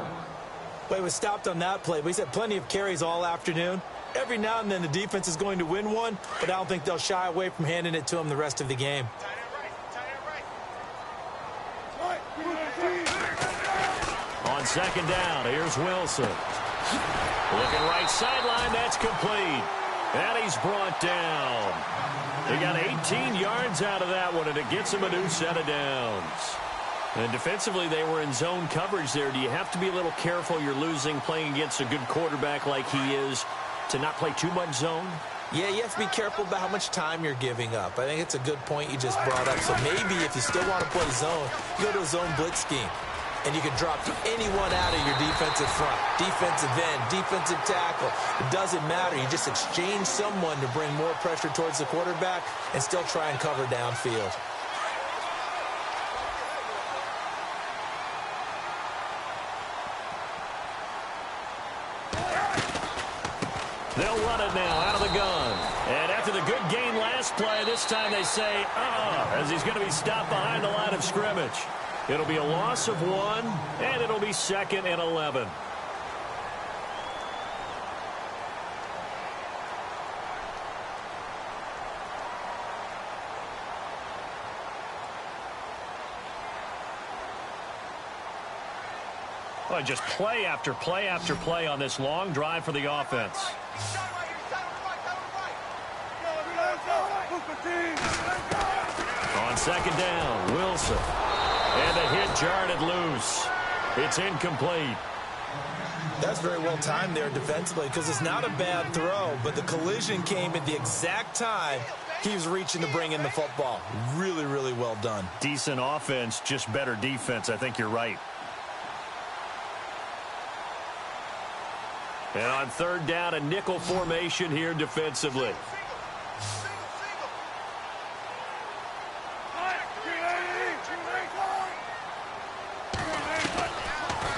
Well, he was stopped on that play, but he's had plenty of carries all afternoon. Every now and then the defense is going to win one, but I don't think they'll shy away from handing it to him the rest of the game. On second down, here's Wilson. Looking right sideline, that's complete. And he's brought down. They got 18 yards out of that one, and it gets him a new set of downs. And defensively, they were in zone coverage there. Do you have to be a little careful? You're losing, playing against a good quarterback like he is, to not play too much zone? Yeah, you have to be careful about how much time you're giving up. I think it's a good point you just brought up. So maybe if you still want to play zone, you go to a zone blitz scheme. And you can drop to anyone out of your defensive front, defensive end, defensive tackle. It doesn't matter. You just exchange someone to bring more pressure towards the quarterback and still try and cover downfield. They'll run it now out of the gun. And after the good gain last play, this time they say, as he's going to be stopped behind the line of scrimmage. It'll be a loss of 1, and it'll be second and 11. Well, just play after play after play on this long drive for the offense. On second down, Wilson. And the hit jarred loose. It's incomplete. That's very well timed there defensively because it's not a bad throw, but the collision came at the exact time he was reaching to bring in the football. Really, really well done. Decent offense, just better defense. I think you're right. And on third down, a nickel formation here defensively.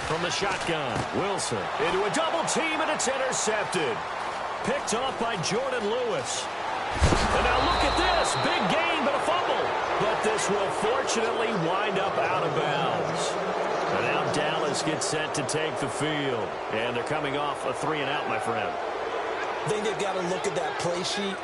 From the shotgun, Wilson into a double team, and it's intercepted. Picked off by Jordan Lewis. And now look at this. Big gain, but a fumble. But this will fortunately wind up out of bounds. And now Dallas gets set to take the field. And they're coming off a 3-and-out, my friend. I think they've got to look at that play sheet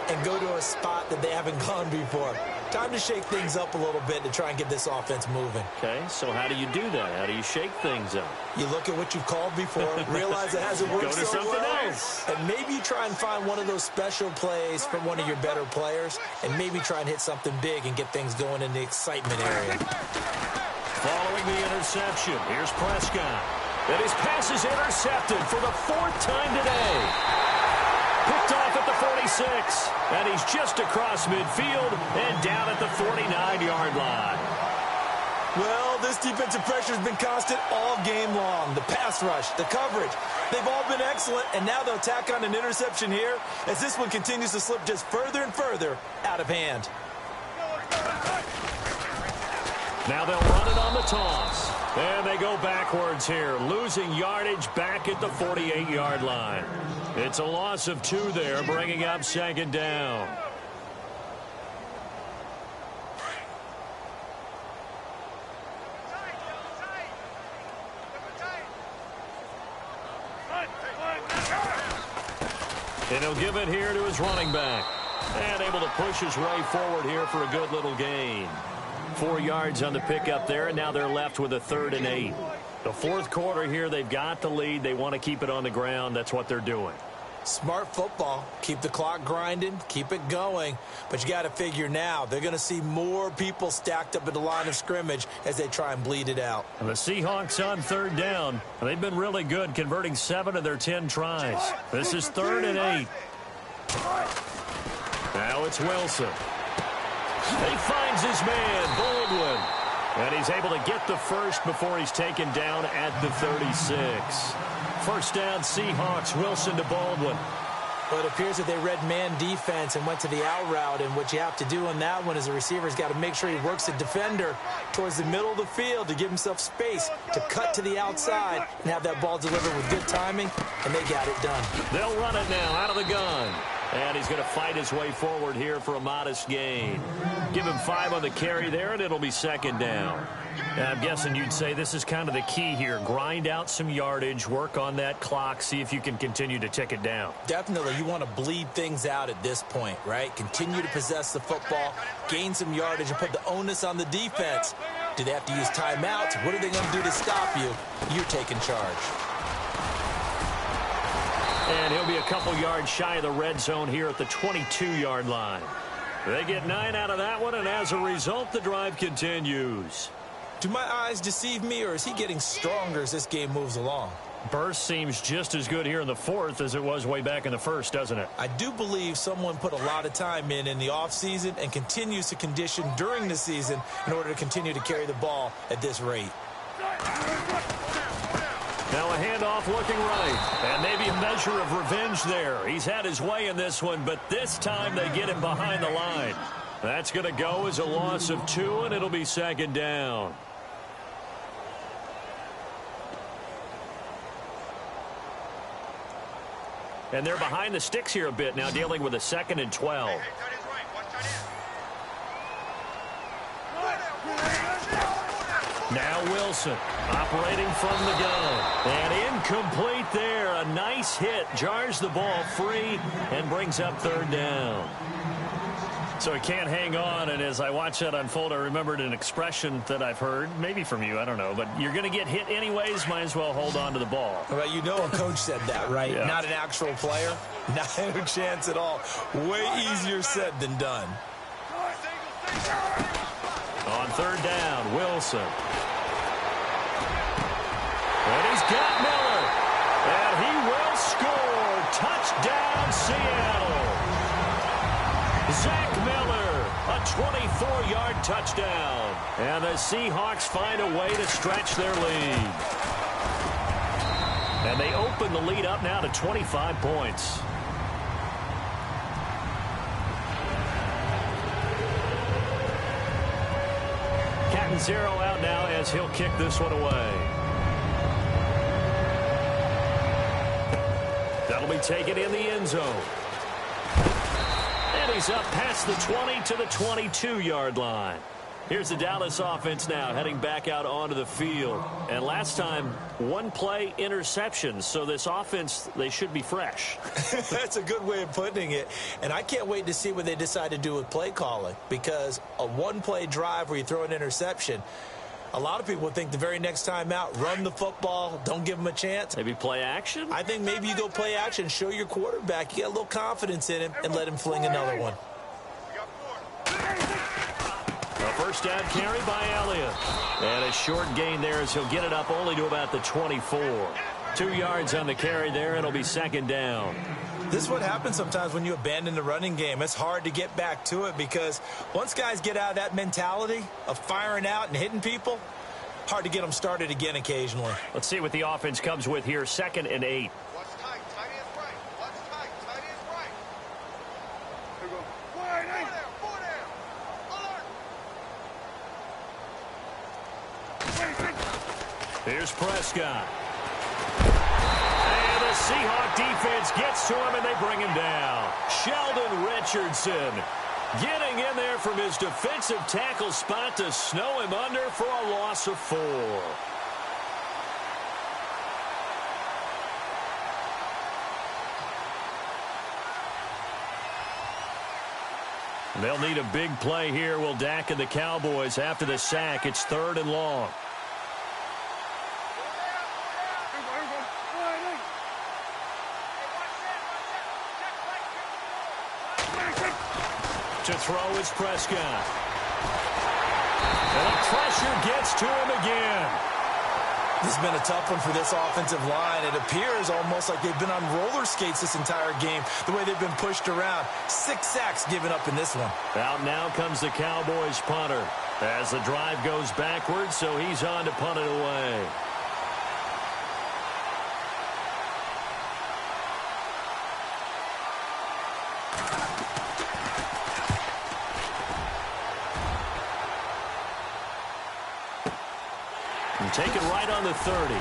and go to a spot that they haven't gone before. Time to shake things up a little bit to try and get this offense moving. Okay, so how do you do that? How do you shake things up? You look at what you've called before, realize it hasn't worked so well, else. and maybe you try and find one of those special plays from one of your better players, and maybe try and hit something big and get things going in the excitement area. Following the interception, here's Prescott. And his pass is intercepted for the 4th time today. Picked off at the 46, and he's just across midfield and down at the 49-yard line. Well, this defensive pressure has been constant all game long. The pass rush, the coverage, they've all been excellent, and now they'll tack on an interception here as this one continues to slip just further and further out of hand. Now they'll run it on the toss. And they go backwards here, losing yardage back at the 48-yard line. It's a loss of 2 there, bringing up second down. And he'll give it here to his running back. And able to push his way forward here for a good little gain. 4 yards on the pickup there, and now they're left with a 3rd and 8. The 4th quarter here, they've got the lead. They want to keep it on the ground. That's what they're doing. Smart football. Keep the clock grinding. Keep it going. But you got to figure now, they're going to see more people stacked up at the line of scrimmage as they try and bleed it out. And the Seahawks on 3rd down. They've been really good, converting 7 of their 10 tries. This is 3rd and 8. Now it's Wilson. He finds his man, Baldwin. And he's able to get the first before he's taken down at the 36. First down, Seahawks. Wilson to Baldwin. Well, it appears that they read man defense and went to the out route, and what you have to do on that one is the receiver's got to make sure he works the defender towards the middle of the field to give himself space to cut to the outside and have that ball delivered with good timing, and they got it done. They'll run it now out of the gun. And he's going to fight his way forward here for a modest gain. Give him 5 on the carry there, and it'll be second down. And I'm guessing you'd say this is kind of the key here. Grind out some yardage, work on that clock, see if you can continue to tick it down. Definitely. You want to bleed things out at this point, right? Continue to possess the football, gain some yardage, and put the onus on the defense. Do they have to use timeouts? What are they going to do to stop you? You're taking charge. And he'll be a couple yards shy of the red zone here at the 22-yard line. They get 9 out of that one, and as a result, the drive continues. Do my eyes deceive me, or is he getting stronger as this game moves along? Burst seems just as good here in the fourth as it was way back in the first, doesn't it? I do believe someone put a lot of time in the offseason and continues to condition during the season in order to continue to carry the ball at this rate. Now a handoff looking right, and maybe a measure of revenge there. He's had his way in this one, but this time they get him behind the line. That's going to go as a loss of 2, and it'll be second down. And they're behind the sticks here a bit now, dealing with a 2nd and 12. Now Wilson operating from the gun. And incomplete there. A nice hit. Jars the ball free and brings up 3rd down. So he can't hang on, and as I watch that unfold, I remembered an expression that I've heard, maybe from you, I don't know, but you're going to get hit anyways, might as well hold on to the ball. Well, you know a coach said that, right? Yeah. Not an actual player. Not a chance at all. Way easier said than done. On 3rd down, Wilson. And he's got Miller. And he will score. Touchdown, Seattle. Zach Miller, a 24-yard touchdown. And the Seahawks find a way to stretch their lead. And they open the lead up now to 25 points. Zero out now as he'll kick this one away. That'll be taken in the end zone. And he's up past the 20 to the 22-yard line. Here's the Dallas offense now heading back out onto the field. And last time, 1 play interception. So this offense, they should be fresh. That's a good way of putting it. And I can't wait to see what they decide to do with play calling. Because a 1-play drive where you throw an interception, a lot of people think the very next time out, run the football, don't give them a chance. Maybe play action? I think maybe you go play action, show your quarterback you got a little confidence in him, and let him fling another one. A first down carry by Elliott. And a short gain there as he'll get it up only to about the 24. 2 yards on the carry there. It'll be second down. This is what happens sometimes when you abandon the running game. It's hard to get back to it because once guys get out of that mentality of firing out and hitting people, hard to get them started again occasionally. Let's see what the offense comes with here. 2nd and 8. Here's Prescott. And the Seahawk defense gets to him, and they bring him down. Sheldon Richardson getting in there from his defensive tackle spot to snow him under for a loss of 4. They'll need a big play here, will Dak and the Cowboys. After the sack, it's 3rd and long. To throw is Prescott. And the pressure gets to him again. This has been a tough one for this offensive line. It appears almost like they've been on roller skates this entire game, the way they've been pushed around. 6 sacks given up in this one. Out now comes the Cowboys punter as the drive goes backwards, so he's on to punt it away. taken right on the 30.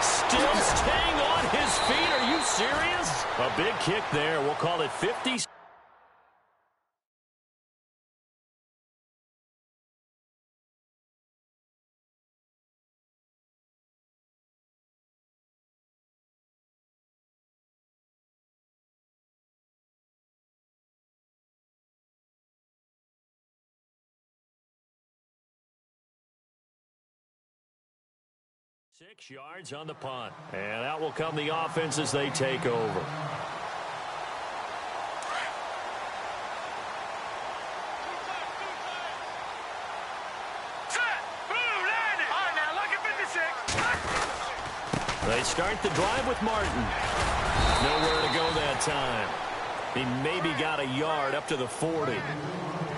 Still staying on his feet. Are you serious? A big kick there. We'll call it 50. Yards on the punt. And out will come the offense as they take over. They start the drive with Martin. Nowhere to go that time. He maybe got a yard up to the 40.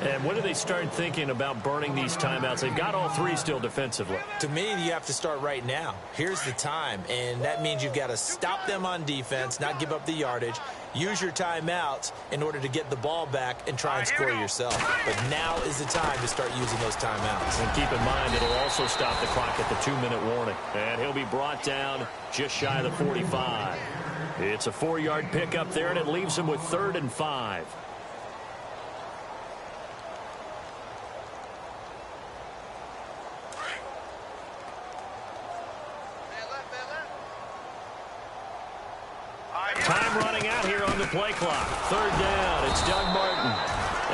And when do they start thinking about burning these timeouts? They've got all three still defensively. To me, you have to start right now. Here's the time, and that means you've got to stop them on defense, not give up the yardage, use your timeouts in order to get the ball back and try and score yourself. But now is the time to start using those timeouts. And keep in mind, it'll also stop the clock at the 2-minute warning. And he'll be brought down just shy of the 45. It's a 4-yard pickup there, and it leaves him with 3rd and 5. Time running out here on the play clock. 3rd down. It's Doug Martin.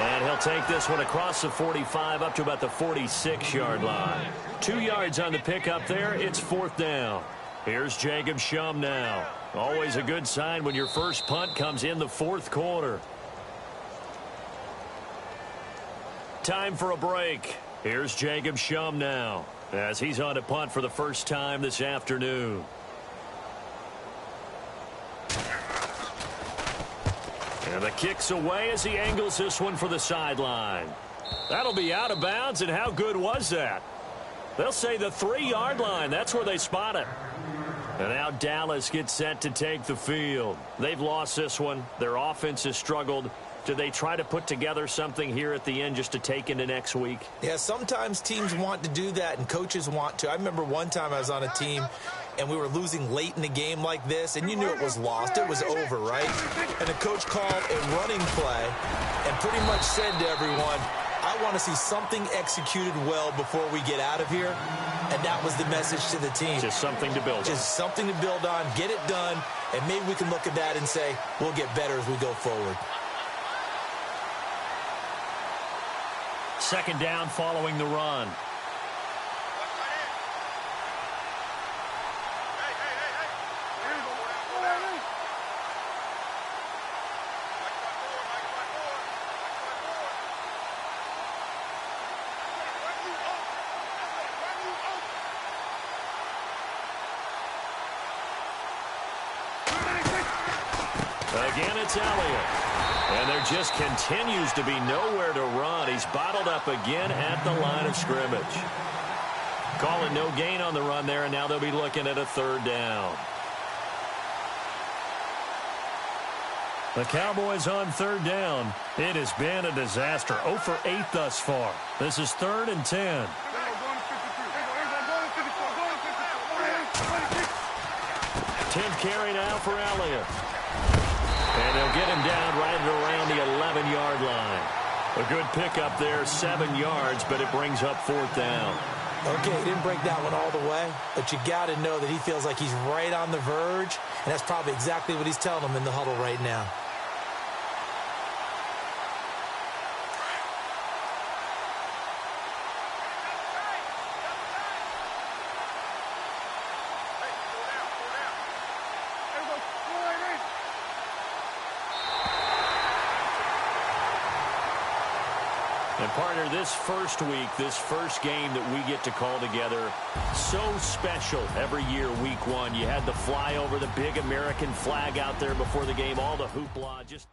And he'll take this one across the 45 up to about the 46-yard line. 2 yards on the pickup there. It's 4th down. Here's Jacob Shum now. Always a good sign when your first punt comes in the 4th quarter. Time for a break. Here's Jacob Shum now as he's on to punt for the first time this afternoon. And the kick's away as he angles this one for the sideline. That'll be out of bounds, and how good was that? They'll say the 3-yard line. That's where they spot it. And now Dallas gets set to take the field. They've lost this one. Their offense has struggled. Do they try to put together something here at the end just to take into next week? Yeah, sometimes teams want to do that, and coaches want to. I remember one time I was on a team, and we were losing late in the game like this, and you knew it was lost. It was over, right? And the coach called a running play and pretty much said to everyone, I want to see something executed well before we get out of here. And that was the message to the team. Just something to build on. Just something to build on, get it done, and maybe we can look at that and say, we'll get better as we go forward. 2nd down following the run. Again, it's Elliott. And there just continues to be nowhere to run. He's bottled up again at the line of scrimmage. Calling no gain on the run there, and now they'll be looking at a 3rd down. The Cowboys on 3rd down. It has been a disaster. 0 for 8 thus far. This is 3rd and 10. 10th carry now for Elliott. And they'll get him down right around the 11-yard line. A good pickup there, 7 yards, but it brings up 4th down. Okay, he didn't break that one all the way, but you got to know that he feels like he's right on the verge, and that's probably exactly what he's telling them in the huddle right now. And partner, this first week, this first game that we get to call together, so special every year, week 1. You had the flyover, the big American flag out there before the game, all the hoopla, just...